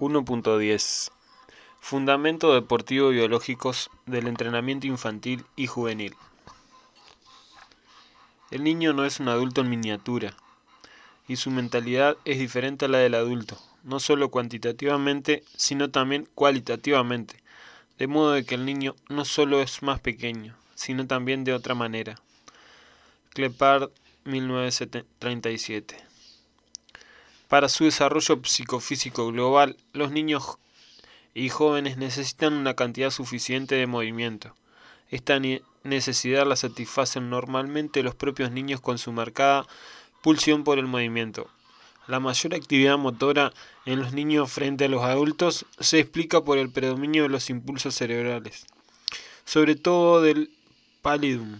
1.10 Fundamentos deportivo-biológicos del entrenamiento infantil y juvenil. El niño no es un adulto en miniatura, y su mentalidad es diferente a la del adulto, no solo cuantitativamente, sino también cualitativamente, de modo de que el niño no solo es más pequeño, sino también de otra manera. Clepard, 1937. Para su desarrollo psicofísico global, los niños y jóvenes necesitan una cantidad suficiente de movimiento. Esta necesidad la satisfacen normalmente los propios niños con su marcada pulsión por el movimiento. La mayor actividad motora en los niños frente a los adultos se explica por el predominio de los impulsos cerebrales, sobre todo del pallidum,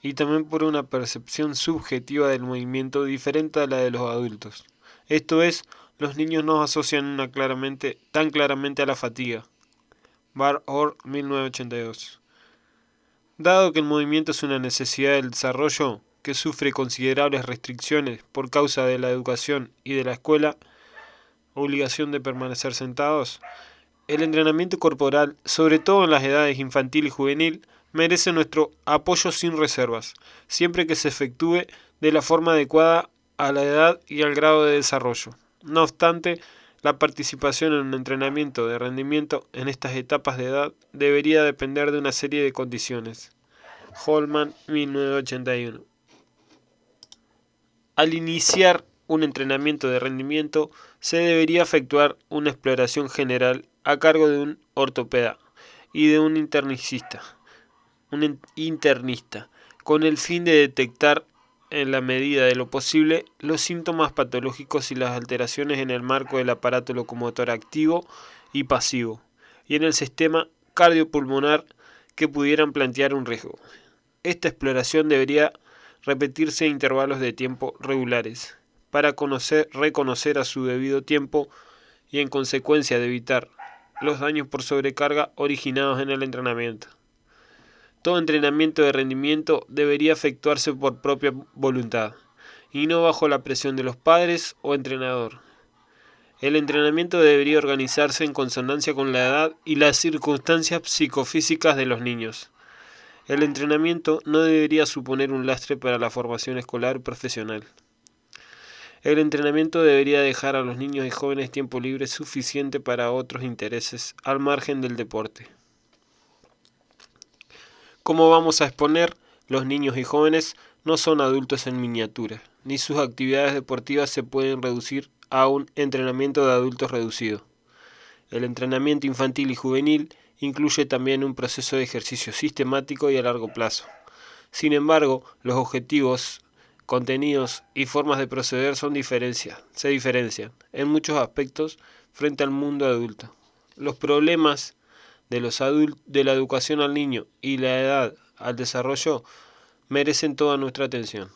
y también por una percepción subjetiva del movimiento diferente a la de los adultos. Esto es, los niños no asocian tan claramente a la fatiga. Bar-Or, 1982. Dado que el movimiento es una necesidad del desarrollo que sufre considerables restricciones por causa de la educación y de la escuela, obligación de permanecer sentados, el entrenamiento corporal, sobre todo en las edades infantil y juvenil, merece nuestro apoyo sin reservas, siempre que se efectúe de la forma adecuada a la edad y al grado de desarrollo. No obstante, la participación en un entrenamiento de rendimiento en estas etapas de edad debería depender de una serie de condiciones. Holman, 1981. Al iniciar un entrenamiento de rendimiento, se debería efectuar una exploración general a cargo de un ortopeda y de un internista, con el fin de detectar en la medida de lo posible los síntomas patológicos y las alteraciones en el marco del aparato locomotor activo y pasivo, y en el sistema cardiopulmonar que pudieran plantear un riesgo. Esta exploración debería repetirse a intervalos de tiempo regulares, para reconocer a su debido tiempo y en consecuencia de evitar los daños por sobrecarga originados en el entrenamiento. Todo entrenamiento de rendimiento debería efectuarse por propia voluntad, y no bajo la presión de los padres o entrenador. El entrenamiento debería organizarse en consonancia con la edad y las circunstancias psicofísicas de los niños. El entrenamiento no debería suponer un lastre para la formación escolar y profesional. El entrenamiento debería dejar a los niños y jóvenes tiempo libre suficiente para otros intereses al margen del deporte. Como vamos a exponer, los niños y jóvenes no son adultos en miniatura, ni sus actividades deportivas se pueden reducir a un entrenamiento de adultos reducido. El entrenamiento infantil y juvenil incluye también un proceso de ejercicio sistemático y a largo plazo. Sin embargo, los objetivos, contenidos y formas de proceder se diferencian en muchos aspectos frente al mundo adulto. Los problemas de la educación al niño y la edad al desarrollo merecen toda nuestra atención.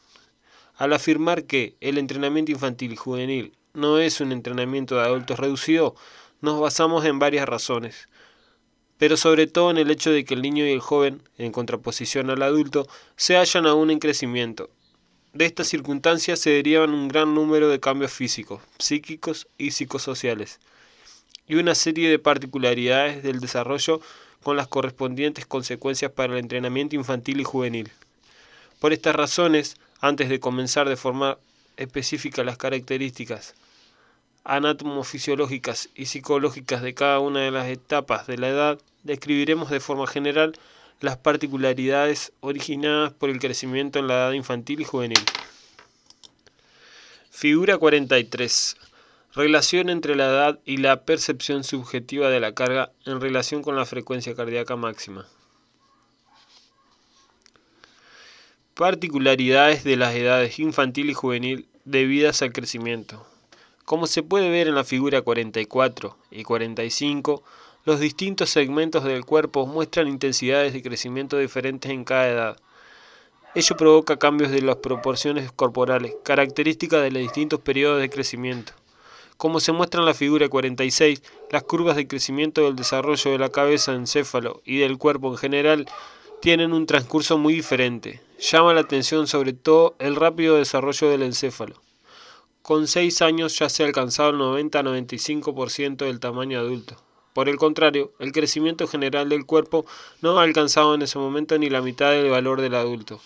Al afirmar que el entrenamiento infantil y juvenil no es un entrenamiento de adultos reducido, nos basamos en varias razones, pero sobre todo en el hecho de que el niño y el joven, en contraposición al adulto, se hallan aún en crecimiento. De estas circunstancias se derivan un gran número de cambios físicos, psíquicos y psicosociales, y una serie de particularidades del desarrollo con las correspondientes consecuencias para el entrenamiento infantil y juvenil. Por estas razones, antes de comenzar de forma específica las características anatomofisiológicas y psicológicas de cada una de las etapas de la edad, describiremos de forma general las particularidades originadas por el crecimiento en la edad infantil y juvenil. Figura 43. Relación entre la edad y la percepción subjetiva de la carga en relación con la frecuencia cardíaca máxima. Particularidades de las edades infantil y juvenil debidas al crecimiento. Como se puede ver en la figura 44 y 45, los distintos segmentos del cuerpo muestran intensidades de crecimiento diferentes en cada edad. Ello provoca cambios de las proporciones corporales, características de los distintos periodos de crecimiento. Como se muestra en la figura 46, las curvas de crecimiento del desarrollo de la cabeza, encéfalo y del cuerpo en general tienen un transcurso muy diferente. Llama la atención sobre todo el rápido desarrollo del encéfalo, con 6 años ya se ha alcanzado el 90-95% del tamaño adulto. Por el contrario, el crecimiento general del cuerpo no ha alcanzado en ese momento ni la mitad del valor del adulto.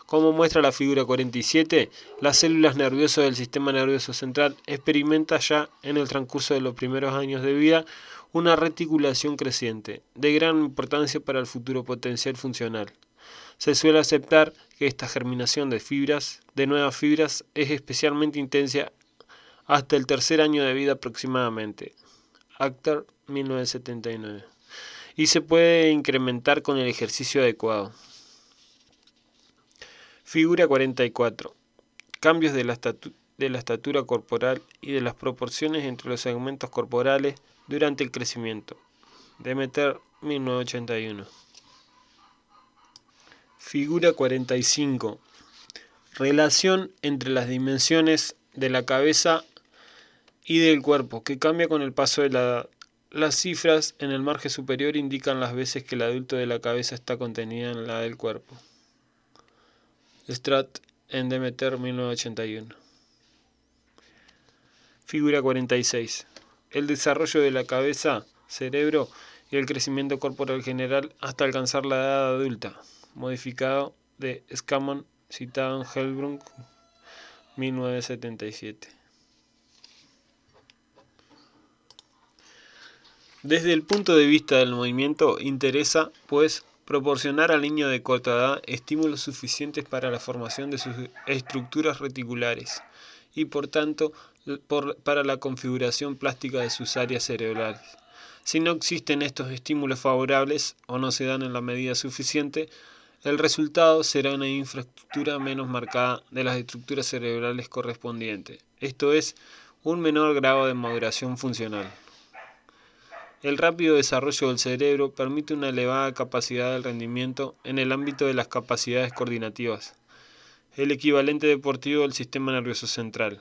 Como muestra la figura 47, las células nerviosas del sistema nervioso central experimentan ya en el transcurso de los primeros años de vida una reticulación creciente, de gran importancia para el futuro potencial funcional. Se suele aceptar que esta germinación de nuevas fibras, es especialmente intensa hasta el tercer año de vida aproximadamente. Acter, 1979. Y se puede incrementar con el ejercicio adecuado. Figura 44. Cambios de la estatura corporal y de las proporciones entre los segmentos corporales durante el crecimiento. Demeter, 1981. Figura 45. Relación entre las dimensiones de la cabeza y del cuerpo, que cambia con el paso de la edad. Las cifras en el margen superior indican las veces que el adulto de la cabeza está contenida en la del cuerpo. Strat en Demeter, 1981. Figura 46. El desarrollo de la cabeza, cerebro y el crecimiento corporal general hasta alcanzar la edad adulta. Modificado de Scammon, citado en Hellbrunn, 1977. Desde el punto de vista del movimiento, interesa, pues, proporcionar al niño de corta edad estímulos suficientes para la formación de sus estructuras reticulares y, por tanto, para la configuración plástica de sus áreas cerebrales. Si no existen estos estímulos favorables o no se dan en la medida suficiente, el resultado será una infraestructura menos marcada de las estructuras cerebrales correspondientes, esto es, un menor grado de maduración funcional. El rápido desarrollo del cerebro permite una elevada capacidad de rendimiento en el ámbito de las capacidades coordinativas, el equivalente deportivo del sistema nervioso central,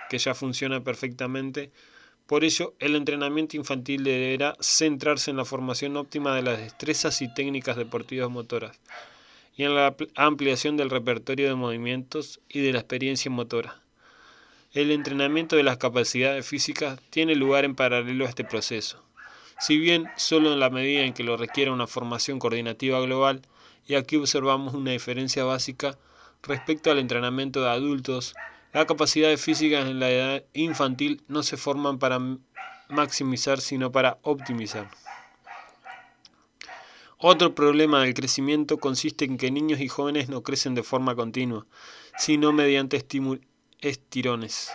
que ya funciona perfectamente. Por ello, el entrenamiento infantil deberá centrarse en la formación óptima de las destrezas y técnicas deportivas motoras, y en la ampliación del repertorio de movimientos y de la experiencia motora. El entrenamiento de las capacidades físicas tiene lugar en paralelo a este proceso, si bien solo en la medida en que lo requiera una formación coordinativa global, y aquí observamos una diferencia básica respecto al entrenamiento de adultos. Las capacidades físicas en la edad infantil no se forman para maximizar, sino para optimizar. Otro problema del crecimiento consiste en que niños y jóvenes no crecen de forma continua, sino mediante estirones.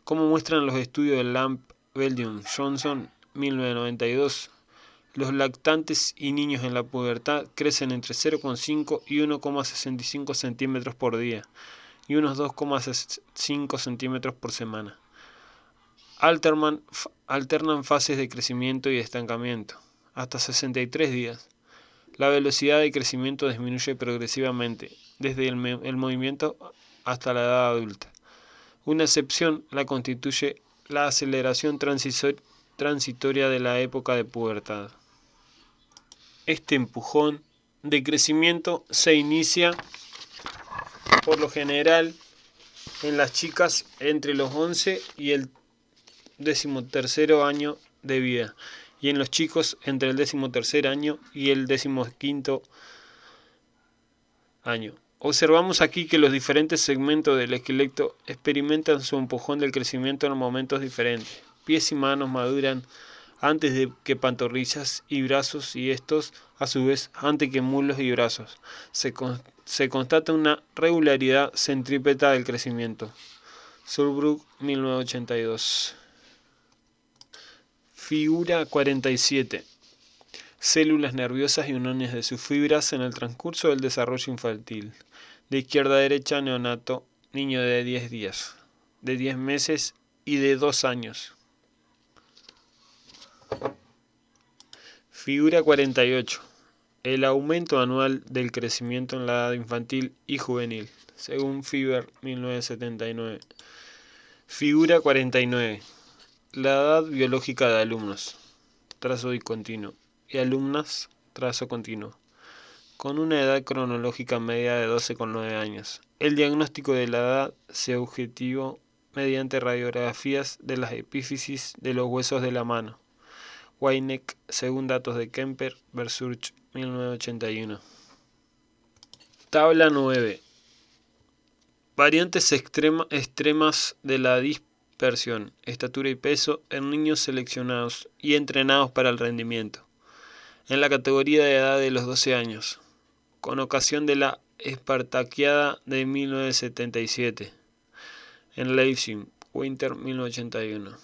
Como muestran los estudios de Lamb, Beldium, Johnson, 1992, los lactantes y niños en la pubertad crecen entre 0,5 y 1,65 centímetros por día y unos 2,5 centímetros por semana. Alternan fases de crecimiento y estancamiento, hasta 63 días. La velocidad de crecimiento disminuye progresivamente, desde el movimiento hasta la edad adulta. Una excepción la constituye la aceleración transitoria de la época de pubertad. Este empujón de crecimiento se inicia, por lo general, en las chicas entre los 11 y el 13º año de vida, y en los chicos entre el 13º año y el 15º año. Observamos aquí que los diferentes segmentos del esqueleto experimentan su empujón del crecimiento en momentos diferentes. Pies y manos maduran antes de que pantorrillas y brazos, y estos, a su vez, antes que muslos y brazos. Se constata una regularidad centrípeta del crecimiento. Surbrook, 1982. Figura 47. Células nerviosas y uniones de sus fibras en el transcurso del desarrollo infantil. De izquierda a derecha, neonato, niño de 10 días, de 10 meses y de 2 años. Figura 48. El aumento anual del crecimiento en la edad infantil y juvenil, según Fieber, 1979. Figura 49. La edad biológica de alumnos, trazo discontinuo, y alumnas, trazo continuo, con una edad cronológica media de 12,9 años. El diagnóstico de la edad se objetivó mediante radiografías de las epífisis de los huesos de la mano. Weineck, según datos de Kemper, Versurch, 1981. Tabla 9. Variantes extremas de la dispersión, estatura y peso en niños seleccionados y entrenados para el rendimiento. En la categoría de edad de los 12 años, con ocasión de la Espartaquiada de 1977. En Leipzig, Winter 1981.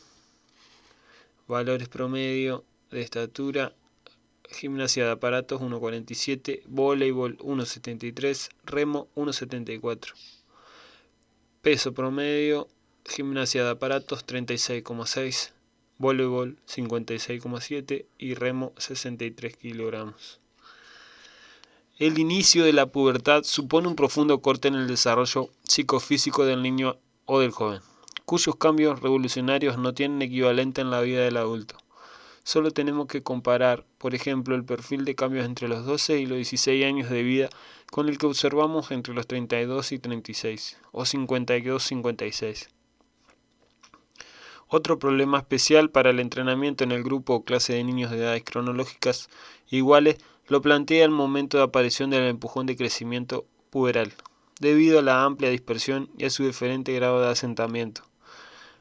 Valores promedio de estatura: gimnasia de aparatos 1.47, voleibol 1.73, remo 1.74. Peso promedio: gimnasia de aparatos 36,6, voleibol 56,7 y remo 63 kilogramos. El inicio de la pubertad supone un profundo corte en el desarrollo psicofísico del niño o del joven, cuyos cambios revolucionarios no tienen equivalente en la vida del adulto. Solo tenemos que comparar, por ejemplo, el perfil de cambios entre los 12 y los 16 años de vida con el que observamos entre los 32 y 36, o 52-56. Otro problema especial para el entrenamiento en el grupo o clase de niños de edades cronológicas iguales lo plantea el momento de aparición del empujón de crecimiento puberal, debido a la amplia dispersión y a su diferente grado de asentamiento.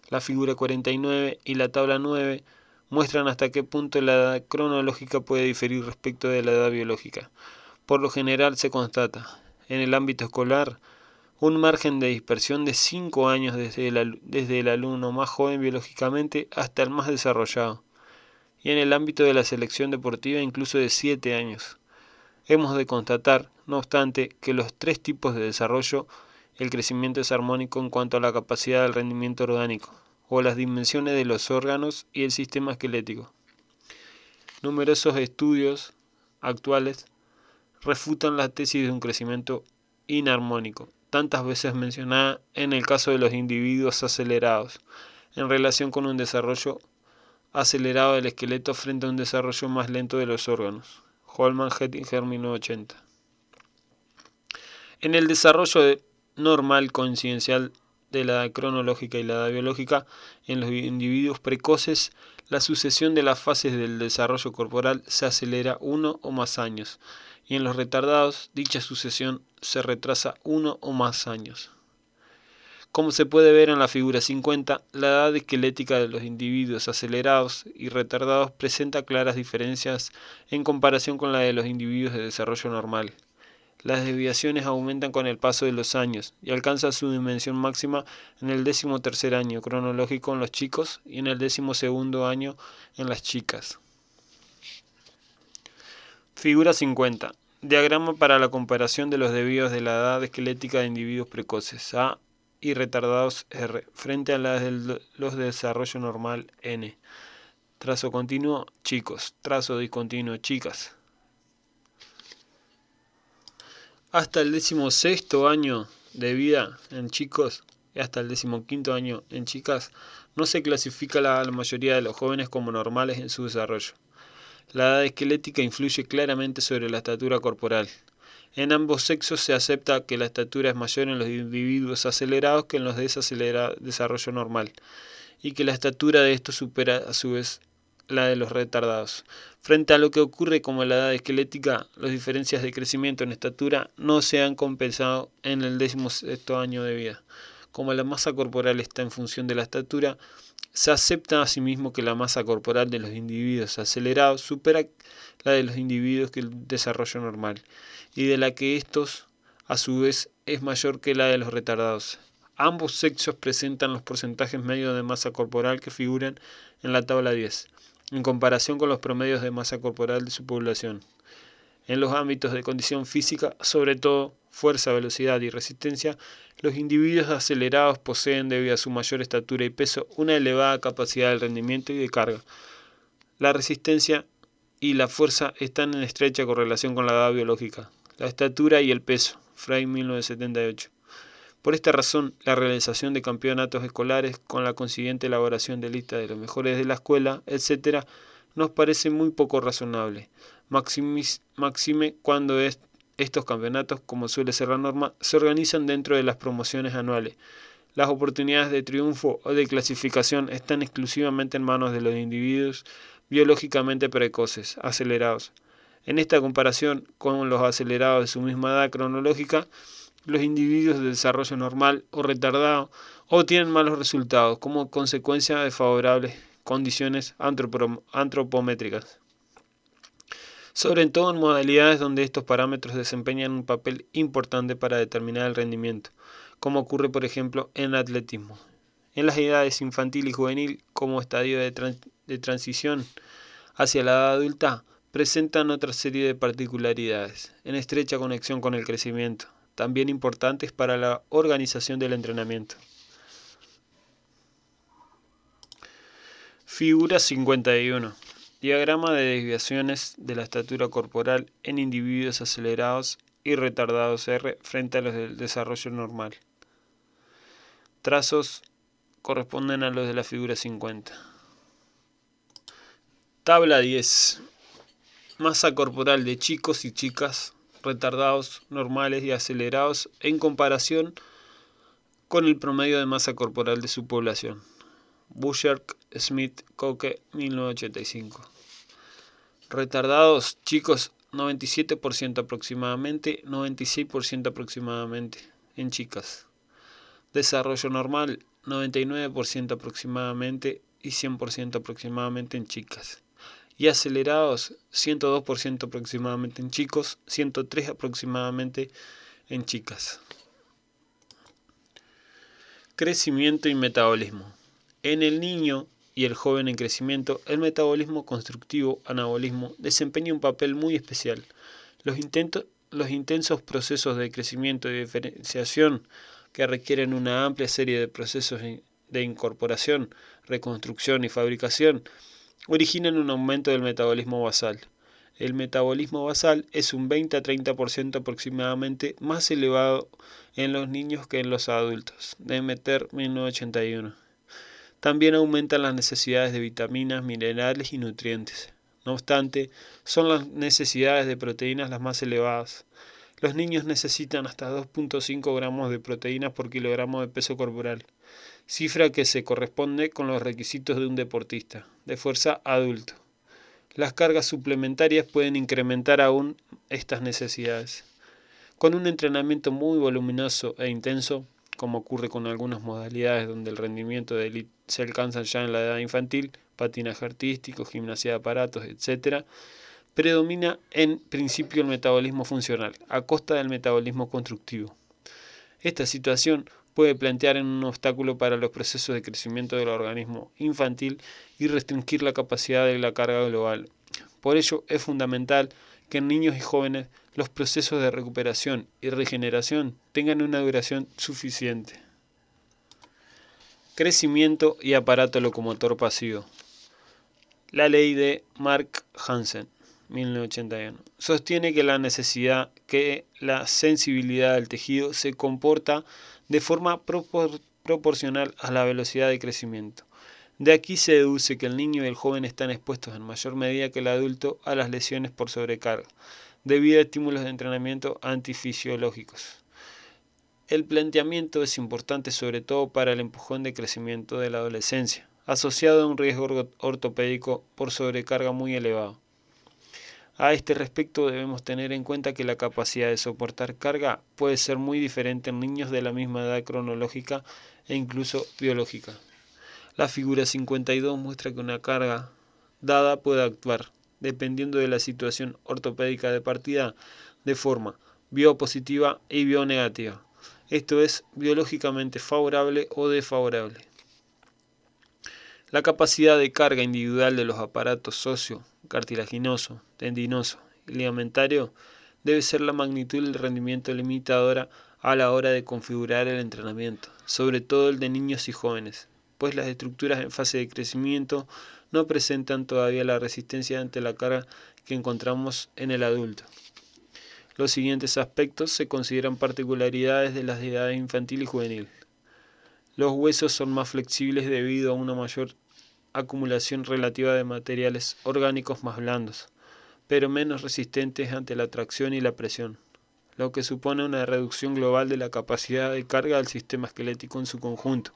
La figura 49 y la tabla 9 muestran hasta qué punto la edad cronológica puede diferir respecto de la edad biológica. Por lo general se constata, en el ámbito escolar, un margen de dispersión de 5 años desde el alumno más joven biológicamente hasta el más desarrollado, y en el ámbito de la selección deportiva incluso de 7 años. Hemos de constatar, no obstante, que los tres tipos de desarrollo, el crecimiento es armónico en cuanto a la capacidad del rendimiento orgánico, o las dimensiones de los órganos y el sistema esquelético. Numerosos estudios actuales refutan la tesis de un crecimiento inarmónico, tantas veces mencionada en el caso de los individuos acelerados, en relación con un desarrollo acelerado del esqueleto frente a un desarrollo más lento de los órganos. Holman, Hettinger, 1980. En el desarrollo normal coincidencial de la edad cronológica y la edad biológica, en los individuos precoces, la sucesión de las fases del desarrollo corporal se acelera 1 o más años, y en los retardados, dicha sucesión se retrasa 1 o más años. Como se puede ver en la figura 50, la edad esquelética de los individuos acelerados y retardados presenta claras diferencias en comparación con la de los individuos de desarrollo normal. Las desviaciones aumentan con el paso de los años y alcanzan su dimensión máxima en el 13º año cronológico en los chicos y en el 12º año en las chicas. Figura 50. Diagrama para la comparación de los desvíos de la edad esquelética de individuos precoces A y retardados R frente a las de los de desarrollo normal N. Trazo continuo, chicos. Trazo discontinuo, chicas. Hasta el 16º año de vida en chicos y hasta el 15º año en chicas no se clasifica a la mayoría de los jóvenes como normales en su desarrollo. La edad esquelética influye claramente sobre la estatura corporal. En ambos sexos se acepta que la estatura es mayor en los individuos acelerados que en los de desarrollo normal, y que la estatura de estos supera a su vez la de los retardados. Frente a lo que ocurre como la edad esquelética, las diferencias de crecimiento en estatura no se han compensado en el 16º año de vida. Como la masa corporal está en función de la estatura, se acepta asimismo que la masa corporal de los individuos acelerados supera la de los individuos que el desarrollo normal, y de la que estos, a su vez, es mayor que la de los retardados. Ambos sexos presentan los porcentajes medios de masa corporal que figuran en la tabla 10, en comparación con los promedios de masa corporal de su población. En los ámbitos de condición física, sobre todo fuerza, velocidad y resistencia, los individuos acelerados poseen, debido a su mayor estatura y peso, una elevada capacidad de rendimiento y de carga. La resistencia y la fuerza están en estrecha correlación con la edad biológica, la estatura y el peso. Frey, 1978. Por esta razón, la realización de campeonatos escolares, con la consiguiente elaboración de listas de los mejores de la escuela, etc., nos parece muy poco razonable. Maxime cuando estos campeonatos, como suele ser la norma, se organizan dentro de las promociones anuales, Las oportunidades de triunfo o de clasificación están exclusivamente en manos de los individuos biológicamente precoces, acelerados. En esta comparación con los acelerados de su misma edad cronológica, los individuos de desarrollo normal o retardado obtienen malos resultados como consecuencia de favorables condiciones antropométricas, sobre todo en modalidades donde estos parámetros desempeñan un papel importante para determinar el rendimiento, como ocurre por ejemplo en el atletismo. En las edades infantil y juvenil, como estadio de transición hacia la edad adulta, presentan otra serie de particularidades, en estrecha conexión con el crecimiento, también importantes para la organización del entrenamiento. Figura 51. Diagrama de desviaciones de la estatura corporal en individuos acelerados y retardados R frente a los del desarrollo normal. Trazos corresponden a los de la figura 50. Tabla 10. Masa corporal de chicos y chicas retardados, normales y acelerados en comparación con el promedio de masa corporal de su población. Bushard, Smith, Koke, 1985. Retardados, chicos, 97% aproximadamente, 96% aproximadamente en chicas. Desarrollo normal, 99% aproximadamente y 100% aproximadamente en chicas. Y acelerados, 102% aproximadamente en chicos, 103% aproximadamente en chicas. Crecimiento y metabolismo. En el niño y el joven en crecimiento, el metabolismo constructivo, anabolismo, desempeña un papel muy especial. Los intensos procesos de crecimiento y diferenciación que requieren una amplia serie de procesos de incorporación, reconstrucción y fabricación, originan un aumento del metabolismo basal. El metabolismo basal es un 20 a 30% aproximadamente más elevado en los niños que en los adultos. Demeter, 1981. También aumentan las necesidades de vitaminas, minerales y nutrientes. No obstante, son las necesidades de proteínas las más elevadas. Los niños necesitan hasta 2.5 gramos de proteínas por kilogramo de peso corporal, cifra que se corresponde con los requisitos de un deportista de fuerza adulto. Las cargas suplementarias pueden incrementar aún estas necesidades. Con un entrenamiento muy voluminoso e intenso, como ocurre con algunas modalidades donde el rendimiento de élite se alcanza ya en la edad infantil, patinaje artístico, gimnasia de aparatos, etc., predomina en principio el metabolismo funcional, a costa del metabolismo constructivo. Esta situación puede plantear un obstáculo para los procesos de crecimiento del organismo infantil y restringir la capacidad de la carga global. Por ello, es fundamental que en niños y jóvenes los procesos de recuperación y regeneración tengan una duración suficiente. Crecimiento y aparato locomotor pasivo. La ley de Mark Hansen, 1981, sostiene que la sensibilidad del tejido se comporta de forma proporcional a la velocidad de crecimiento. De aquí se deduce que el niño y el joven están expuestos en mayor medida que el adulto a las lesiones por sobrecarga, debido a estímulos de entrenamiento antifisiológicos. El planteamiento es importante sobre todo para el empujón de crecimiento de la adolescencia, asociado a un riesgo ortopédico por sobrecarga muy elevado. A este respecto debemos tener en cuenta que la capacidad de soportar carga puede ser muy diferente en niños de la misma edad cronológica e incluso biológica. La figura 52 muestra que una carga dada puede actuar, dependiendo de la situación ortopédica de partida, de forma biopositiva y bionegativa, esto es, biológicamente favorable o desfavorable. La capacidad de carga individual de los aparatos óseo, cartilaginoso, tendinoso y ligamentario debe ser la magnitud del rendimiento limitadora a la hora de configurar el entrenamiento, sobre todo el de niños y jóvenes, pues las estructuras en fase de crecimiento no presentan todavía la resistencia ante la carga que encontramos en el adulto. Los siguientes aspectos se consideran particularidades de las edades infantil y juvenil. Los huesos son más flexibles debido a una mayor acumulación relativa de materiales orgánicos más blandos, pero menos resistentes ante la tracción y la presión. lo que supone una reducción global de la capacidad de carga del sistema esquelético en su conjunto.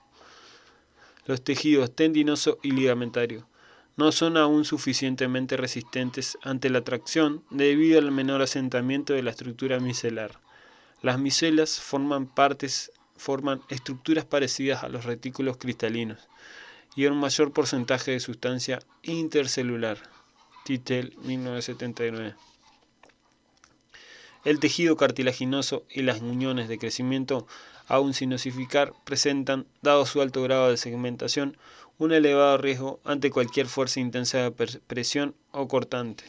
Los tejidos tendinoso y ligamentario no son aún suficientemente resistentes ante la tracción debido al menor asentamiento de la estructura micelar. Las micelas forman estructuras parecidas a los retículos cristalinos y un mayor porcentaje de sustancia intercelular. Tittel, 1979. El tejido cartilaginoso y las uniones de crecimiento, aún sin osificar, presentan, dado su alto grado de segmentación, un elevado riesgo ante cualquier fuerza intensa de presión o cortante.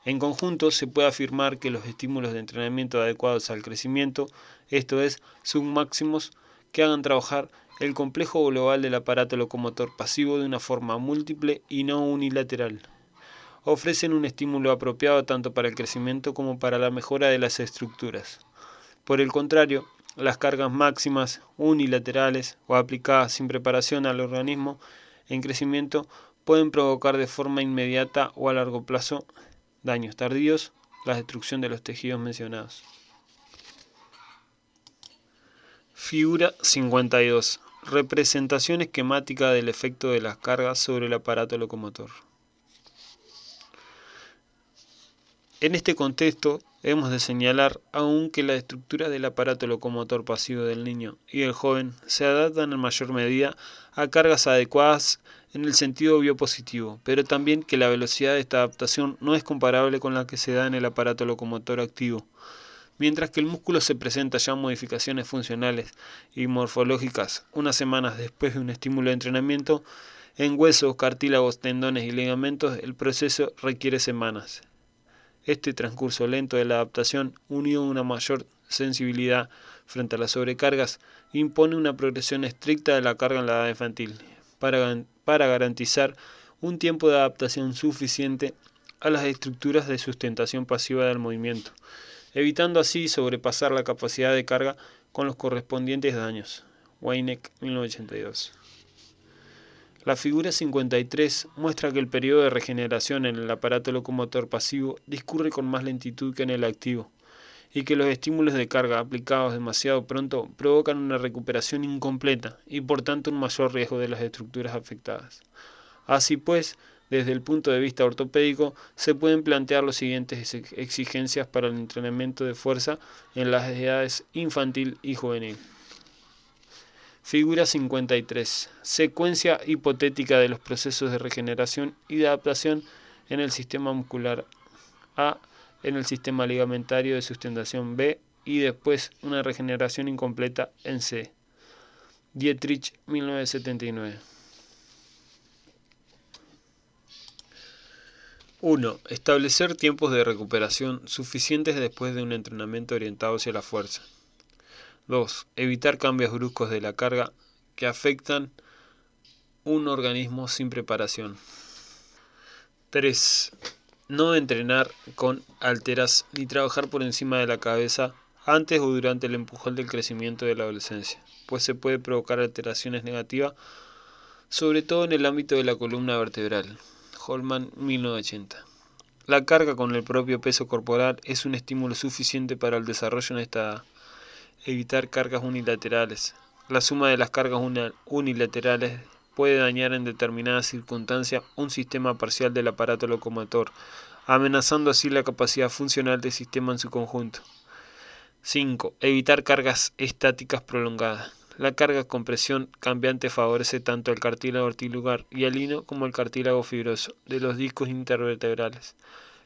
En conjunto, se puede afirmar que los estímulos de entrenamiento adecuados al crecimiento, esto es, submáximos, que hagan trabajar el complejo global del aparato locomotor pasivo de una forma múltiple y no unilateral, ofrecen un estímulo apropiado tanto para el crecimiento como para la mejora de las estructuras. Por el contrario, las cargas máximas, unilaterales o aplicadas sin preparación al organismo en crecimiento pueden provocar de forma inmediata o a largo plazo daños tardíos, la destrucción de los tejidos mencionados. Figura 52. Representación esquemática del efecto de las cargas sobre el aparato locomotor. En este contexto, hemos de señalar aún que la estructura del aparato locomotor pasivo del niño y del joven se adaptan en mayor medida a cargas adecuadas en el sentido biopositivo, pero también que la velocidad de esta adaptación no es comparable con la que se da en el aparato locomotor activo. Mientras que el músculo se presenta ya modificaciones funcionales y morfológicas unas semanas después de un estímulo de entrenamiento, en huesos, cartílagos, tendones y ligamentos el proceso requiere semanas. Este transcurso lento de la adaptación, unido a una mayor sensibilidad frente a las sobrecargas, impone una progresión estricta de la carga en la edad infantil, para garantizar un tiempo de adaptación suficiente a las estructuras de sustentación pasiva del movimiento, evitando así sobrepasar la capacidad de carga con los correspondientes daños. Weineck, 1982. La figura 53 muestra que el periodo de regeneración en el aparato locomotor pasivo discurre con más lentitud que en el activo, y que los estímulos de carga aplicados demasiado pronto provocan una recuperación incompleta y por tanto un mayor riesgo de las estructuras afectadas. Así pues, desde el punto de vista ortopédico, se pueden plantear las siguientes exigencias para el entrenamiento de fuerza en las edades infantil y juvenil. Figura 53. Secuencia hipotética de los procesos de regeneración y de adaptación en el sistema muscular A, en el sistema ligamentario de sustentación B y después una regeneración incompleta en C. Dietrich, 1979. 1. Establecer tiempos de recuperación suficientes después de un entrenamiento orientado hacia la fuerza. 2. Evitar cambios bruscos de la carga que afectan un organismo sin preparación. 3. No entrenar con halteras ni trabajar por encima de la cabeza antes o durante el empujón del crecimiento de la adolescencia, pues se puede provocar alteraciones negativas, sobre todo en el ámbito de la columna vertebral. Holman, 1980. La carga con el propio peso corporal es un estímulo suficiente para el desarrollo en esta edad. Evitar cargas unilaterales. La suma de las cargas unilaterales puede dañar en determinadas circunstancias un sistema parcial del aparato locomotor, amenazando así la capacidad funcional del sistema en su conjunto. 5. Evitar cargas estáticas prolongadas. La carga con presión cambiante favorece tanto el cartílago articular hialino como el cartílago fibroso de los discos intervertebrales.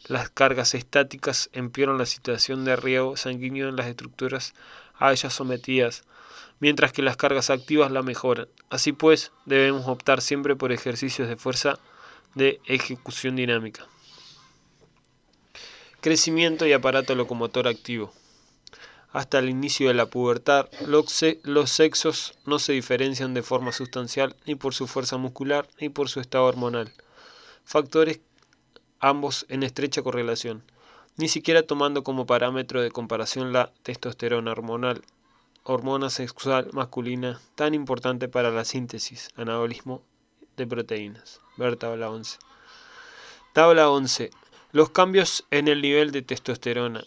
Las cargas estáticas empeoran la situación de riego sanguíneo en las estructuras a ellas sometidas, mientras que las cargas activas la mejoran. Así pues, debemos optar siempre por ejercicios de fuerza de ejecución dinámica. Crecimiento y aparato locomotor activo. Hasta el inicio de la pubertad, los sexos no se diferencian de forma sustancial ni por su fuerza muscular ni por su estado hormonal. Factores ambos en estrecha correlación, ni siquiera tomando como parámetro de comparación la testosterona hormonal, hormona sexual masculina tan importante para la síntesis, anabolismo de proteínas. Ver tabla 11. Tabla 11. Los cambios en el nivel de testosterona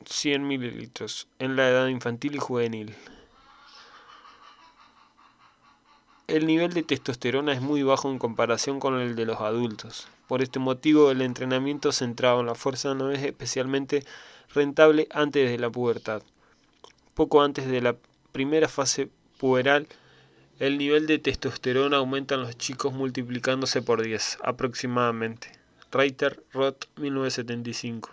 100 mililitros en la edad infantil y juvenil. El nivel de testosterona es muy bajo en comparación con el de los adultos. Por este motivo, el entrenamiento centrado en la fuerza no es especialmente rentable antes de la pubertad. Poco antes de la primera fase puberal, el nivel de testosterona aumenta en los chicos multiplicándose por 10 aproximadamente. Reiter, Roth, 1975.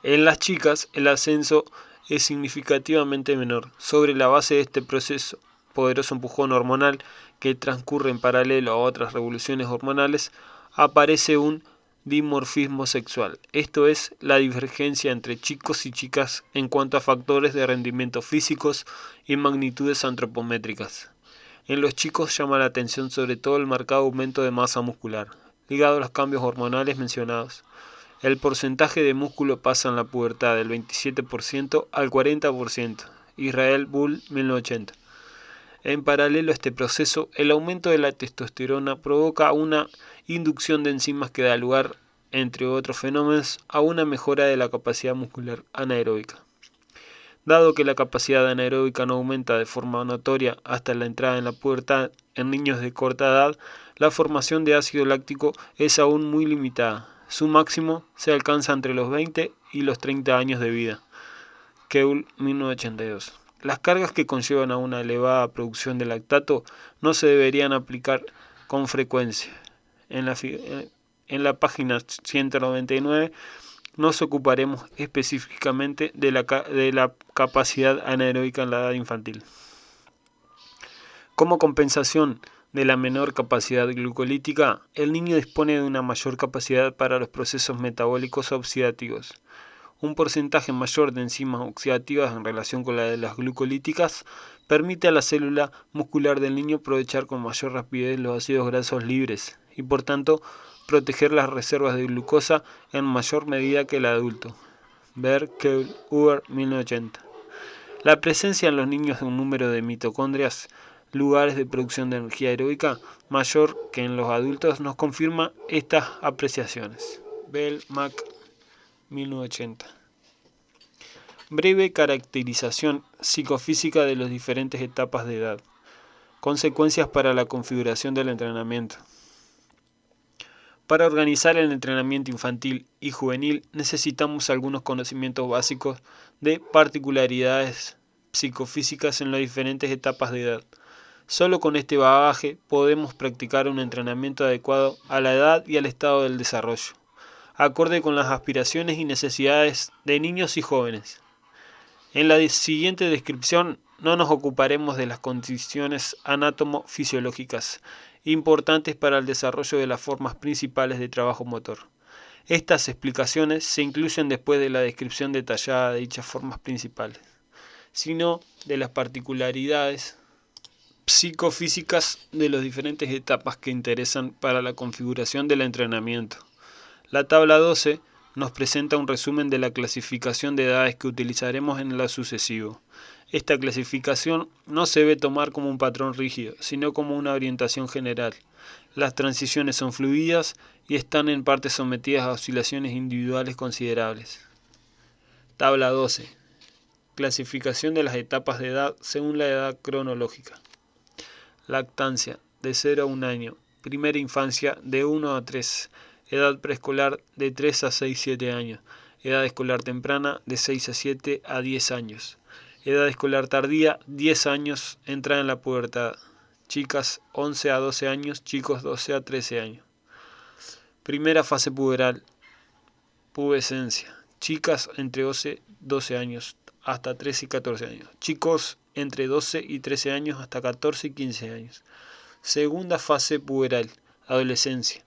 En las chicas, el ascenso es significativamente menor. Sobre la base de este proceso, poderoso empujón hormonal que transcurre en paralelo a otras revoluciones hormonales, aparece un dimorfismo sexual, esto es, la divergencia entre chicos y chicas en cuanto a factores de rendimiento físicos y magnitudes antropométricas. En los chicos llama la atención sobre todo el marcado aumento de masa muscular, ligado a los cambios hormonales mencionados. El porcentaje de músculo pasa en la pubertad del 27% al 40%. Israel Bull, 1980. En paralelo a este proceso, el aumento de la testosterona provoca una inducción de enzimas que da lugar, entre otros fenómenos, a una mejora de la capacidad muscular anaeróbica. Dado que la capacidad anaeróbica no aumenta de forma notoria hasta la entrada en la pubertad en niños de corta edad, la formación de ácido láctico es aún muy limitada. Su máximo se alcanza entre los 20 y los 30 años de vida. Keul, 1982. Las cargas que conllevan a una elevada producción de lactato no se deberían aplicar con frecuencia. En la página 199 nos ocuparemos específicamente de la capacidad anaeróbica en la edad infantil. Como compensación de la menor capacidad glucolítica, el niño dispone de una mayor capacidad para los procesos metabólicos oxidativos. Un porcentaje mayor de enzimas oxidativas en relación con la de las glucolíticas permite a la célula muscular del niño aprovechar con mayor rapidez los ácidos grasos libres y por tanto proteger las reservas de glucosa en mayor medida que el adulto. Ver Keul, Uber, 1980. La presencia en los niños de un número de mitocondrias, lugares de producción de energía aeróbica, mayor que en los adultos nos confirma estas apreciaciones. Bell, Mac, 1980. Breve caracterización psicofísica de las diferentes etapas de edad. Consecuencias para la configuración del entrenamiento. Para organizar el entrenamiento infantil y juvenil necesitamos algunos conocimientos básicos de particularidades psicofísicas en las diferentes etapas de edad. Solo con este bagaje podemos practicar un entrenamiento adecuado a la edad y al estado del desarrollo, acorde con las aspiraciones y necesidades de niños y jóvenes. En la siguiente descripción no nos ocuparemos de las condiciones anátomo-fisiológicas importantes para el desarrollo de las formas principales de trabajo motor. Estas explicaciones se incluyen después de la descripción detallada de dichas formas principales, sino de las particularidades psicofísicas de las diferentes etapas que interesan para la configuración del entrenamiento. La tabla 12 nos presenta un resumen de la clasificación de edades que utilizaremos en lo sucesivo. Esta clasificación no se debe tomar como un patrón rígido, sino como una orientación general. Las transiciones son fluidas y están en parte sometidas a oscilaciones individuales considerables. Tabla 12. Clasificación de las etapas de edad según la edad cronológica. Lactancia, de 0 a 1 año. Primera infancia, de 1 a 3. Edad preescolar, de 3 a 6-7 años. Edad escolar temprana, de 6 a 7 a 10 años. Edad escolar tardía, 10 años, entrada en la pubertad. Chicas, 11 a 12 años, chicos, 12 a 13 años. Primera fase puberal, pubescencia. Chicas, entre 12 años hasta 13 y 14 años. Chicos, entre 12 y 13 años hasta 14 y 15 años. Segunda fase puberal, adolescencia.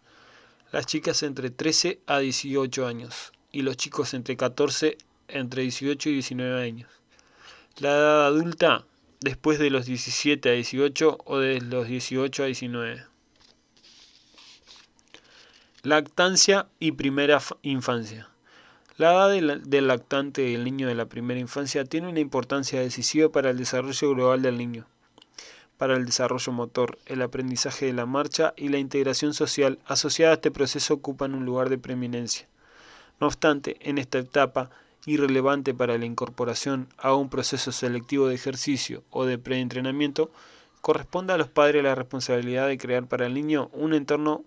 Las chicas entre 13 a 18 años y los chicos entre 18 y 19 años. La edad adulta después de los 17 a 18 o de los 18 a 19. Lactancia y primera infancia. La edad del lactante y el niño de la primera infancia tiene una importancia decisiva para el desarrollo global del niño, para el desarrollo motor, el aprendizaje de la marcha y la integración social asociada a este proceso ocupan un lugar de preeminencia. No obstante, en esta etapa irrelevante para la incorporación a un proceso selectivo de ejercicio o de preentrenamiento, corresponde a los padres la responsabilidad de crear para el niño un entorno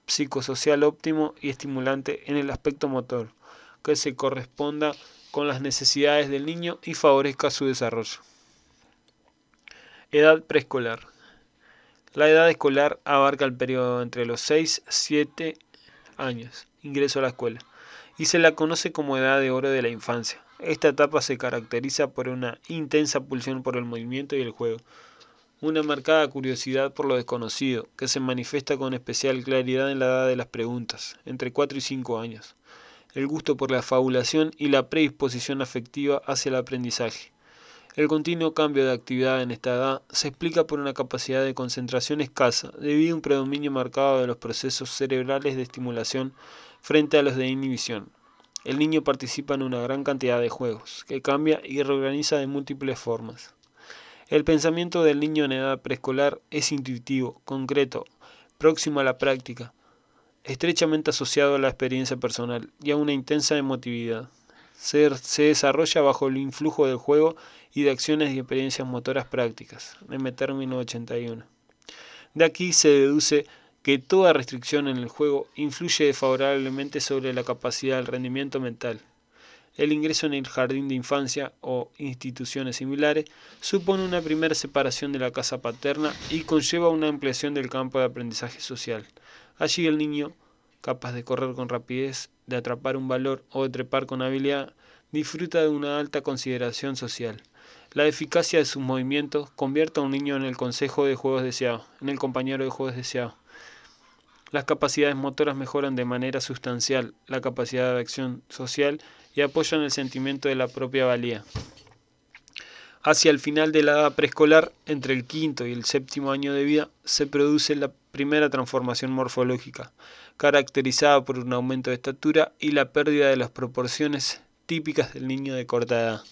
psicosocial óptimo y estimulante en el aspecto motor, que se corresponda con las necesidades del niño y favorezca su desarrollo. Edad preescolar. La edad escolar abarca el periodo entre los 6 y 7 años, ingreso a la escuela, y se la conoce como edad de oro de la infancia. Esta etapa se caracteriza por una intensa pulsión por el movimiento y el juego, una marcada curiosidad por lo desconocido, que se manifiesta con especial claridad en la edad de las preguntas, entre 4 y 5 años, el gusto por la fabulación y la predisposición afectiva hacia el aprendizaje. El continuo cambio de actividad en esta edad se explica por una capacidad de concentración escasa, debido a un predominio marcado de los procesos cerebrales de estimulación frente a los de inhibición. El niño participa en una gran cantidad de juegos, que cambia y reorganiza de múltiples formas. El pensamiento del niño en edad preescolar es intuitivo, concreto, próximo a la práctica, estrechamente asociado a la experiencia personal y a una intensa emotividad. Se desarrolla bajo el influjo del juego y de acciones y experiencias motoras prácticas. Demeter 1981. De aquí se deduce que toda restricción en el juego influye desfavorablemente sobre la capacidad del rendimiento mental. El ingreso en el jardín de infancia o instituciones similares supone una primera separación de la casa paterna y conlleva una ampliación del campo de aprendizaje social. Allí el niño, capaz de correr con rapidez, de atrapar un valor o de trepar con habilidad, disfruta de una alta consideración social. La eficacia de sus movimientos convierte a un niño en el consejo de juegos deseado, en el compañero de juegos deseado. Las capacidades motoras mejoran de manera sustancial la capacidad de acción social y apoyan el sentimiento de la propia valía. Hacia el final de la edad preescolar, entre el quinto y el séptimo año de vida, se produce la primera transformación morfológica, caracterizada por un aumento de estatura y la pérdida de las proporciones típicas del niño de corta edad.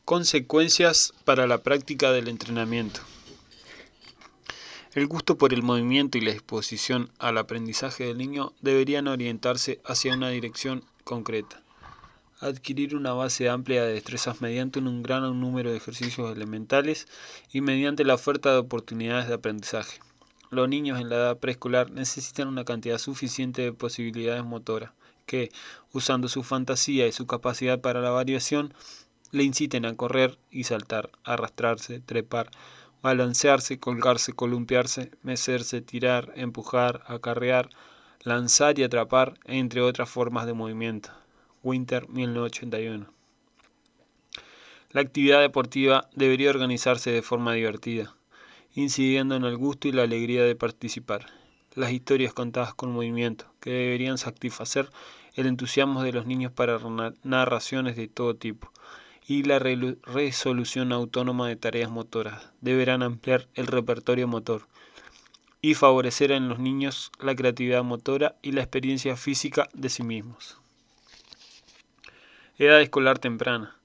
Consecuencias para la práctica del entrenamiento. El gusto por el movimiento y la disposición al aprendizaje del niño deberían orientarse hacia una dirección concreta. Adquirir una base amplia de destrezas mediante un gran número de ejercicios elementales y mediante la oferta de oportunidades de aprendizaje. Los niños en la edad preescolar necesitan una cantidad suficiente de posibilidades motoras que, usando su fantasía y su capacidad para la variación, le inciten a correr y saltar, arrastrarse, trepar, balancearse, colgarse, columpiarse, mecerse, tirar, empujar, acarrear, lanzar y atrapar, entre otras formas de movimiento. Winter, 1981. La actividad deportiva debería organizarse de forma divertida, incidiendo en el gusto y la alegría de participar. Las historias contadas con movimiento, que deberían satisfacer el entusiasmo de los niños para narraciones de todo tipo, y la resolución autónoma de tareas motoras, deberán ampliar el repertorio motor y favorecer en los niños la creatividad motora y la experiencia física de sí mismos. Edad escolar temprana.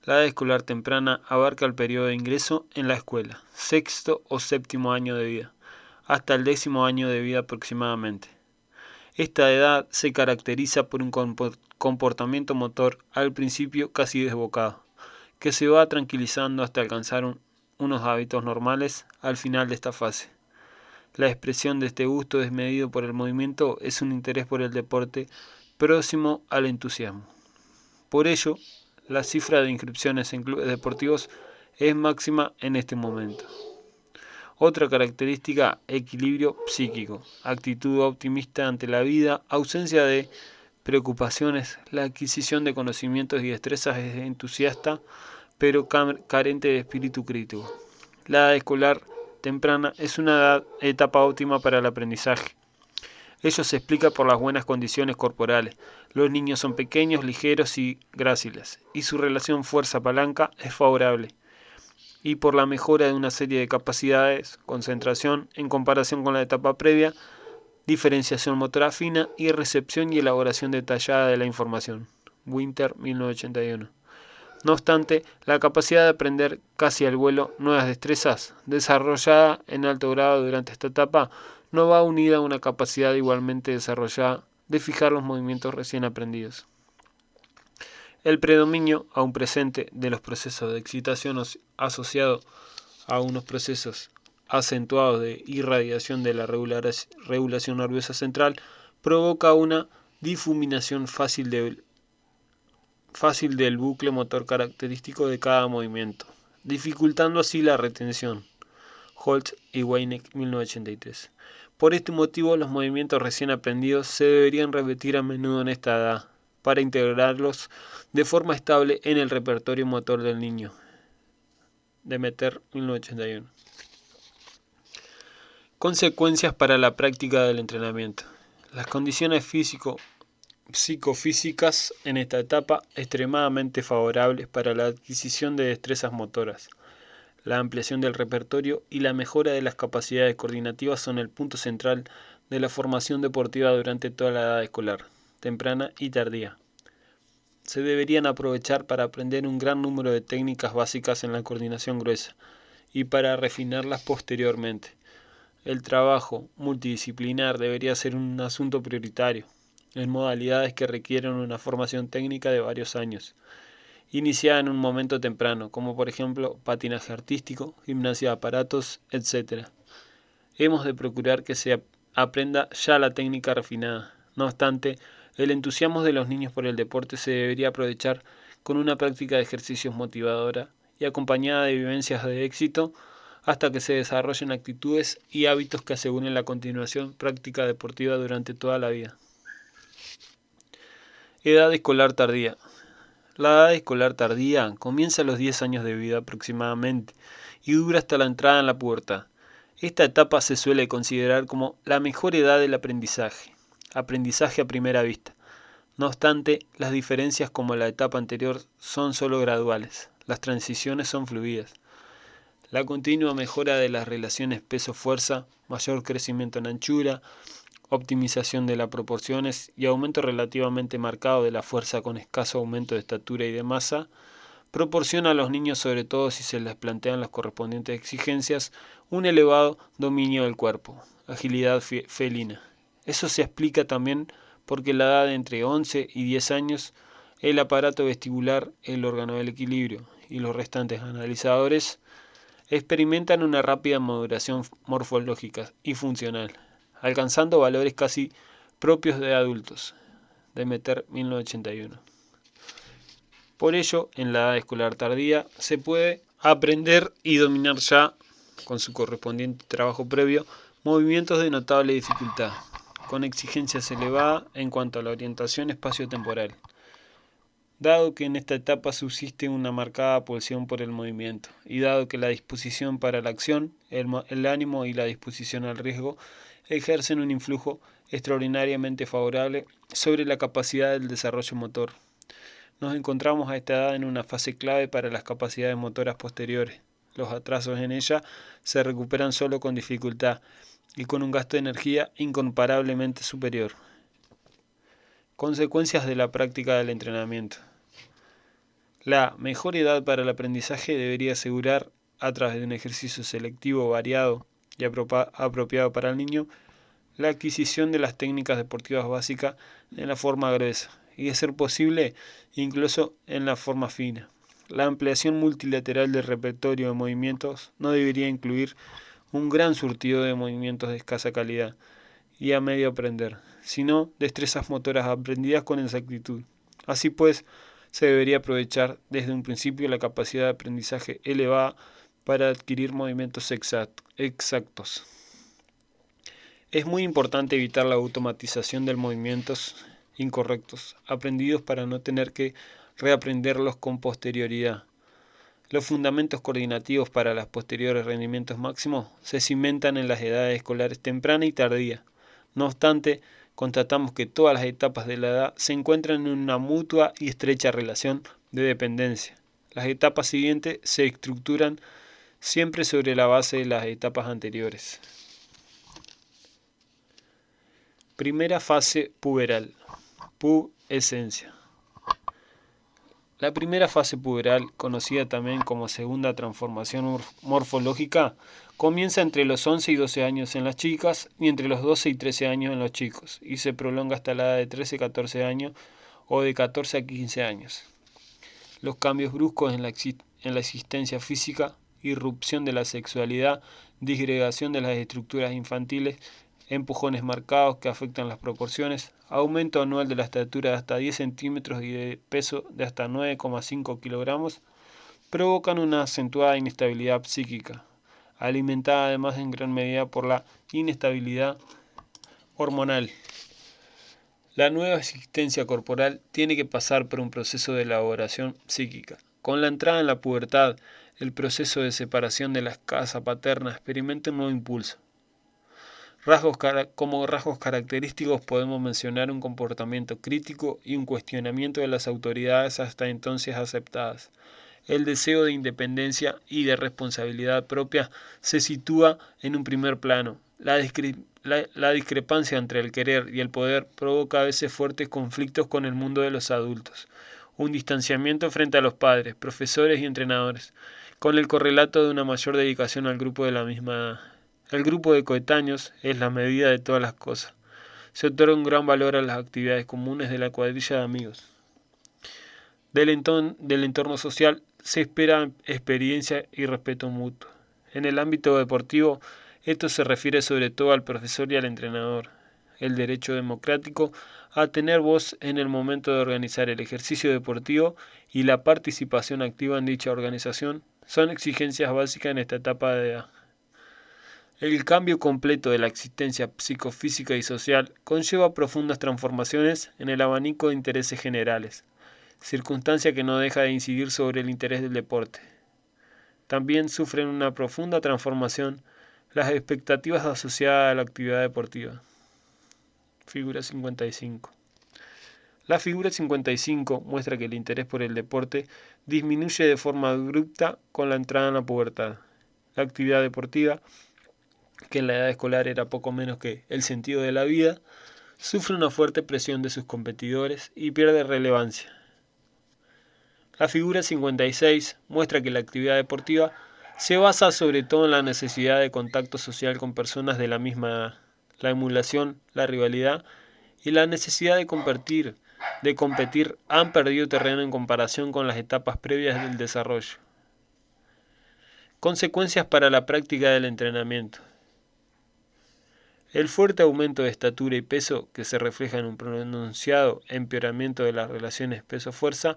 La edad escolar temprana abarca el periodo de ingreso en la escuela, sexto o séptimo año de vida, hasta el 10º año de vida aproximadamente. Esta edad se caracteriza por un comportamiento motor al principio casi desbocado, que se va tranquilizando hasta alcanzar unos hábitos normales al final de esta fase. La expresión de este gusto desmedido por el movimiento es un interés por el deporte próximo al entusiasmo. Por ello, la cifra de inscripciones en clubes deportivos es máxima en este momento. Otra característica, equilibrio psíquico, actitud optimista ante la vida, ausencia de preocupaciones, la adquisición de conocimientos y destrezas es entusiasta, pero carente de espíritu crítico. La edad escolar temprana es una etapa óptima para el aprendizaje. Ello se explica por las buenas condiciones corporales. Los niños son pequeños, ligeros y gráciles, y su relación fuerza-palanca es favorable. Y por la mejora de una serie de capacidades, concentración en comparación con la etapa previa, diferenciación motora fina y recepción y elaboración detallada de la información. Winter, 1981. No obstante, la capacidad de aprender casi al vuelo nuevas destrezas, desarrollada en alto grado durante esta etapa, no va unida a una capacidad igualmente desarrollada de fijar los movimientos recién aprendidos. El predominio, aún presente, de los procesos de excitación asociado a unos procesos acentuados de irradiación de la regulación nerviosa central provoca una difuminación fácil del bucle motor característico de cada movimiento, dificultando así la retención. Holtz y Weineck, 1983. Por este motivo, los movimientos recién aprendidos se deberían repetir a menudo en esta edad, para integrarlos de forma estable en el repertorio motor del niño. Demeter, 1981. Consecuencias para la práctica del entrenamiento. Las condiciones psicofísicas en esta etapa extremadamente favorables para la adquisición de destrezas motoras. La ampliación del repertorio y la mejora de las capacidades coordinativas son el punto central de la formación deportiva durante toda la edad escolar, temprana y tardía. Se deberían aprovechar para aprender un gran número de técnicas básicas en la coordinación gruesa y para refinarlas posteriormente. El trabajo multidisciplinar debería ser un asunto prioritario, en modalidades que requieren una formación técnica de varios años, iniciada en un momento temprano, como por ejemplo patinaje artístico, gimnasia de aparatos, etc. Hemos de procurar que se aprenda ya la técnica refinada. No obstante, el entusiasmo de los niños por el deporte se debería aprovechar con una práctica de ejercicios motivadora y acompañada de vivencias de éxito hasta que se desarrollen actitudes y hábitos que aseguren la continuación práctica deportiva durante toda la vida. Edad escolar tardía. La edad escolar tardía comienza a los 10 años de vida aproximadamente y dura hasta la entrada en la pubertad. Esta etapa se suele considerar como la mejor edad del aprendizaje a primera vista. No obstante, las diferencias como la etapa anterior son solo graduales, las transiciones son fluidas. La continua mejora de las relaciones peso-fuerza, mayor crecimiento en anchura, optimización de las proporciones y aumento relativamente marcado de la fuerza con escaso aumento de estatura y de masa, proporciona a los niños, sobre todo si se les plantean las correspondientes exigencias, un elevado dominio del cuerpo, agilidad felina. Eso se explica también porque la edad de entre 11 y 10 años, el aparato vestibular, el órgano del equilibrio y los restantes analizadores experimentan una rápida maduración morfológica y funcional, alcanzando valores casi propios de adultos. Demeter, 1981. Por ello, en la edad escolar tardía se puede aprender y dominar ya, con su correspondiente trabajo previo, movimientos de notable dificultad, con exigencias elevadas en cuanto a la orientación espacio-temporal, dado que en esta etapa subsiste una marcada pulsión por el movimiento, y dado que la disposición para la acción, el ánimo y la disposición al riesgo ejercen un influjo extraordinariamente favorable sobre la capacidad del desarrollo motor. Nos encontramos a esta edad en una fase clave para las capacidades motoras posteriores. Los atrasos en ella se recuperan solo con dificultad y con un gasto de energía incomparablemente superior. Consecuencias de la práctica del entrenamiento. La mejor edad para el aprendizaje debería asegurar, a través de un ejercicio selectivo, variado y apropiado para el niño, la adquisición de las técnicas deportivas básicas en la forma gruesa y, de ser posible, incluso en la forma fina. La ampliación multilateral del repertorio de movimientos no debería incluir un gran surtido de movimientos de escasa calidad y a medio aprender, sino destrezas motoras aprendidas con exactitud. Así pues, se debería aprovechar desde un principio la capacidad de aprendizaje elevada para adquirir movimientos exactos. Es muy importante evitar la automatización de movimientos incorrectos aprendidos para no tener que reaprenderlos con posterioridad. Los fundamentos coordinativos para los posteriores rendimientos máximos se cimentan en las edades escolares temprana y tardía. No obstante, constatamos que todas las etapas de la edad se encuentran en una mutua y estrecha relación de dependencia. Las etapas siguientes se estructuran siempre sobre la base de las etapas anteriores. Primera fase puberal. Pubescencia. La primera fase puberal, conocida también como segunda transformación morfológica, comienza entre los 11 y 12 años en las chicas y entre los 12 y 13 años en los chicos, y se prolonga hasta la edad de 13-14 años o de 14 a 15 años. los cambios bruscos en la existencia física, irrupción de la sexualidad, disgregación de las estructuras infantiles, empujones marcados que afectan las proporciones, aumento anual de la estatura de hasta 10 centímetros y de peso de hasta 9,5 kilogramos, provocan una acentuada inestabilidad psíquica, alimentada además en gran medida por la inestabilidad hormonal. La nueva existencia corporal tiene que pasar por un proceso de elaboración psíquica. Con la entrada en la pubertad, el proceso de separación de la casa paterna experimenta un nuevo impulso. Como rasgos característicos podemos mencionar un comportamiento crítico y un cuestionamiento de las autoridades hasta entonces aceptadas. El deseo de independencia y de responsabilidad propia se sitúa en un primer plano. La discrepancia entre el querer y el poder provoca a veces fuertes conflictos con el mundo de los adultos. Un distanciamiento frente a los padres, profesores y entrenadores, con el correlato de una mayor dedicación al grupo de la misma edad. El grupo de coetáneos es la medida de todas las cosas. Se otorga un gran valor a las actividades comunes de la cuadrilla de amigos. Del entorno social se espera experiencia y respeto mutuo. En el ámbito deportivo, esto se refiere sobre todo al profesor y al entrenador. El derecho democrático a tener voz en el momento de organizar el ejercicio deportivo y la participación activa en dicha organización son exigencias básicas en esta etapa de edad. El cambio completo de la existencia psicofísica y social conlleva profundas transformaciones en el abanico de intereses generales, circunstancia que no deja de incidir sobre el interés del deporte. También sufren una profunda transformación las expectativas asociadas a la actividad deportiva. Figura 55. La figura 55 muestra que el interés por el deporte disminuye de forma abrupta con la entrada en la pubertad. La actividad deportiva, que en la edad escolar era poco menos que el sentido de la vida, sufre una fuerte presión de sus competidores y pierde relevancia. La figura 56 muestra que la actividad deportiva se basa sobre todo en la necesidad de contacto social con personas de la misma edad, la emulación, la rivalidad y la necesidad de competir han perdido terreno en comparación con las etapas previas del desarrollo. Consecuencias para la práctica del entrenamiento. El fuerte aumento de estatura y peso, que se refleja en un pronunciado empeoramiento de las relaciones peso-fuerza,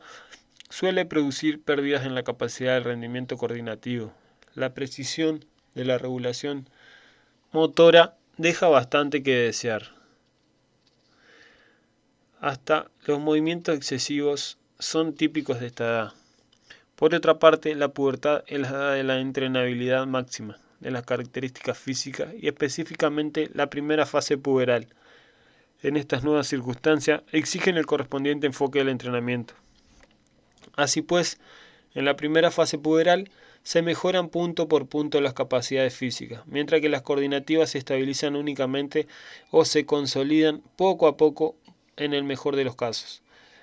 suele producir pérdidas en la capacidad del rendimiento coordinativo. La precisión de la regulación motora deja bastante que desear. Hasta los movimientos excesivos son típicos de esta edad. Por otra parte, la pubertad es la edad de la entrenabilidad máxima de las características físicas y específicamente la primera fase puberal. En estas nuevas circunstancias exigen el correspondiente enfoque del entrenamiento. Así pues, en la primera fase puberal se mejoran punto por punto las capacidades físicas, mientras que las coordinativas se estabilizan únicamente o se consolidan poco a poco en el mejor de los casos.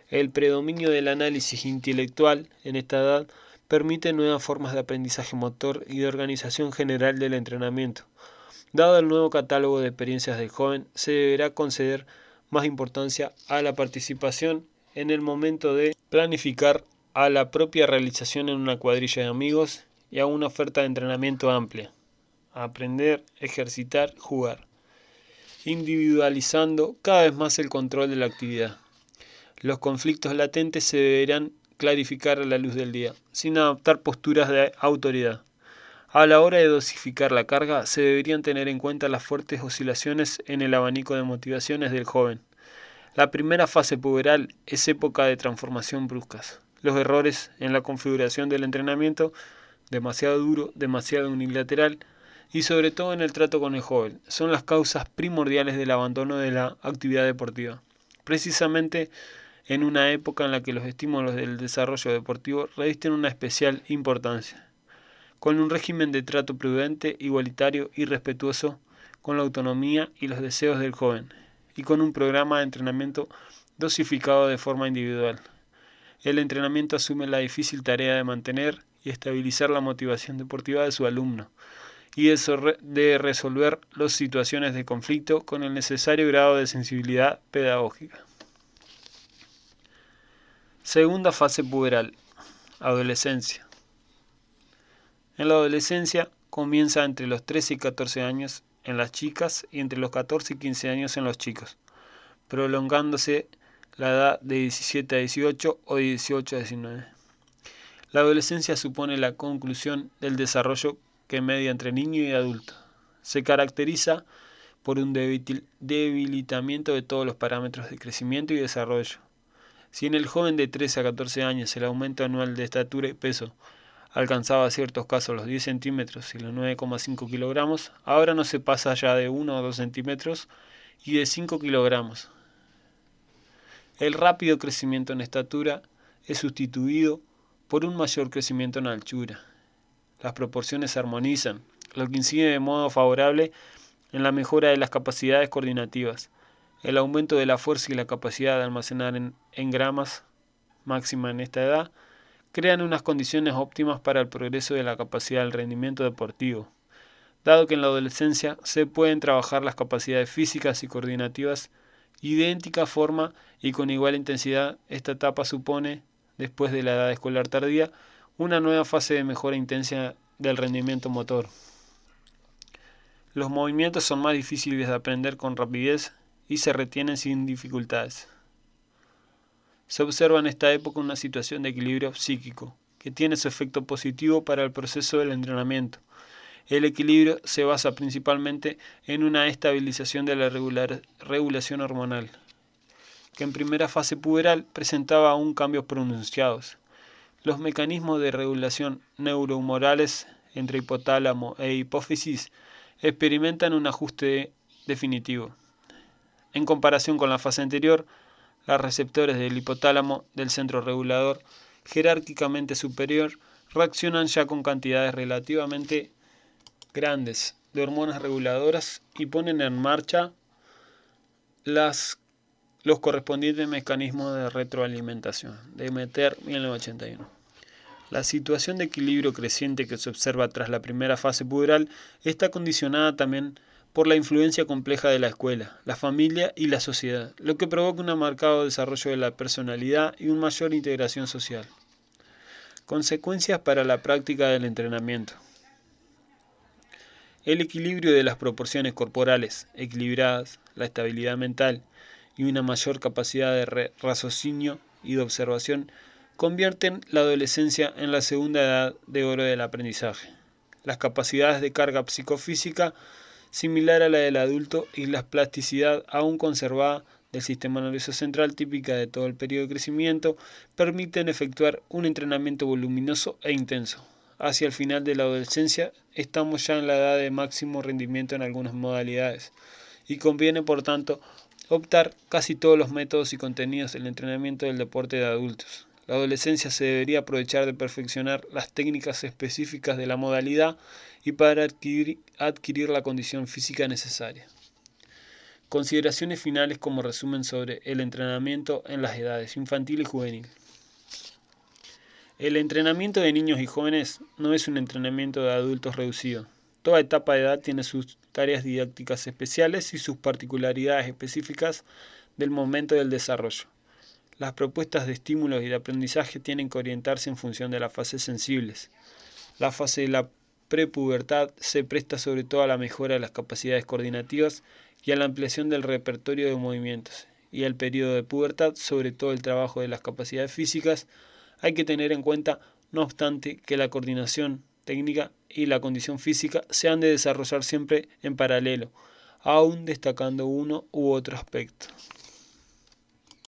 El predominio del análisis intelectual en esta edad permite nuevas formas de aprendizaje motor y de organización general del entrenamiento. Dado el nuevo catálogo de experiencias del joven, se deberá conceder más importancia a la participación en el momento de planificar, a la propia realización en una cuadrilla de amigos y a una oferta de entrenamiento amplia. Aprender, ejercitar, jugar. Individualizando cada vez más el control de la actividad. Los conflictos latentes se deberán clarificar a la luz del día, sin adoptar posturas de autoridad. A la hora de dosificar la carga, se deberían tener en cuenta las fuertes oscilaciones en el abanico de motivaciones del joven. La primera fase puberal es época de transformación bruscas. Los errores en la configuración del entrenamiento, demasiado duro, demasiado unilateral, y sobre todo en el trato con el joven, son las causas primordiales del abandono de la actividad deportiva. Precisamente en una época en la que los estímulos del desarrollo deportivo revisten una especial importancia, con un régimen de trato prudente, igualitario y respetuoso con la autonomía y los deseos del joven, y con un programa de entrenamiento dosificado de forma individual. El entrenamiento asume la difícil tarea de mantener y estabilizar la motivación deportiva de su alumno, y de resolver las situaciones de conflicto con el necesario grado de sensibilidad pedagógica. Segunda fase puberal. Adolescencia. En la adolescencia comienza entre los 13 y 14 años en las chicas y entre los 14 y 15 años en los chicos, prolongándose la edad de 17 a 18 o de 18 a 19. La adolescencia supone la conclusión del desarrollo que media entre niño y adulto. Se caracteriza por un debilitamiento de todos los parámetros de crecimiento y desarrollo. Si en el joven de 13 a 14 años el aumento anual de estatura y peso alcanzaba en ciertos casos los 10 centímetros y los 9,5 kilogramos, ahora no se pasa ya de 1 o 2 centímetros y de 5 kilogramos. El rápido crecimiento en estatura es sustituido por un mayor crecimiento en altura. Las proporciones se armonizan, lo que incide de modo favorable en la mejora de las capacidades coordinativas. El aumento de la fuerza y la capacidad de almacenar en gramas máxima en esta edad crean unas condiciones óptimas para el progreso de la capacidad del rendimiento deportivo. Dado que en la adolescencia se pueden trabajar las capacidades físicas y coordinativas de idéntica forma y con igual intensidad, esta etapa supone, después de la edad escolar tardía, una nueva fase de mejora intensa del rendimiento motor. Los movimientos son más difíciles de aprender con rapidez y se retienen sin dificultades. Se observa en esta época una situación de equilibrio psíquico, que tiene su efecto positivo para el proceso del entrenamiento. El equilibrio se basa principalmente en una estabilización de la regulación hormonal, que en primera fase puberal presentaba aún cambios pronunciados. Los mecanismos de regulación neurohumorales entre hipotálamo e hipófisis experimentan un ajuste definitivo. En comparación con la fase anterior, los receptores del hipotálamo del centro regulador jerárquicamente superior reaccionan ya con cantidades relativamente grandes de hormonas reguladoras y ponen en marcha los correspondientes mecanismos de retroalimentación. Demeter, 1981. La situación de equilibrio creciente que se observa tras la primera fase puberal está condicionada también por la influencia compleja de la escuela, la familia y la sociedad, lo que provoca un marcado desarrollo de la personalidad y una mayor integración social. Consecuencias para la práctica del entrenamiento. El equilibrio de las proporciones corporales equilibradas, la estabilidad mental y una mayor capacidad de raciocinio y de observación convierten la adolescencia en la segunda edad de oro del aprendizaje. Las capacidades de carga psicofísica similar a la del adulto y la plasticidad aún conservada del sistema nervioso central típica de todo el periodo de crecimiento permiten efectuar un entrenamiento voluminoso e intenso. Hacia el final de la adolescencia estamos ya en la edad de máximo rendimiento en algunas modalidades y conviene por tanto optar casi todos los métodos y contenidos del entrenamiento del deporte de adultos. La adolescencia se debería aprovechar de perfeccionar las técnicas específicas de la modalidad y para adquirir la condición física necesaria. Consideraciones finales como resumen sobre el entrenamiento en las edades infantil y juvenil. El entrenamiento de niños y jóvenes no es un entrenamiento de adultos reducido. Toda etapa de edad tiene sus tareas didácticas especiales y sus particularidades específicas del momento del desarrollo. Las propuestas de estímulos y de aprendizaje tienen que orientarse en función de las fases sensibles. La fase de la prepubertad se presta sobre todo a la mejora de las capacidades coordinativas y a la ampliación del repertorio de movimientos, y el periodo de pubertad sobre todo el trabajo de las capacidades físicas. Hay que tener en cuenta, no obstante, que la coordinación técnica y la condición física se han de desarrollar siempre en paralelo, aún destacando uno u otro aspecto.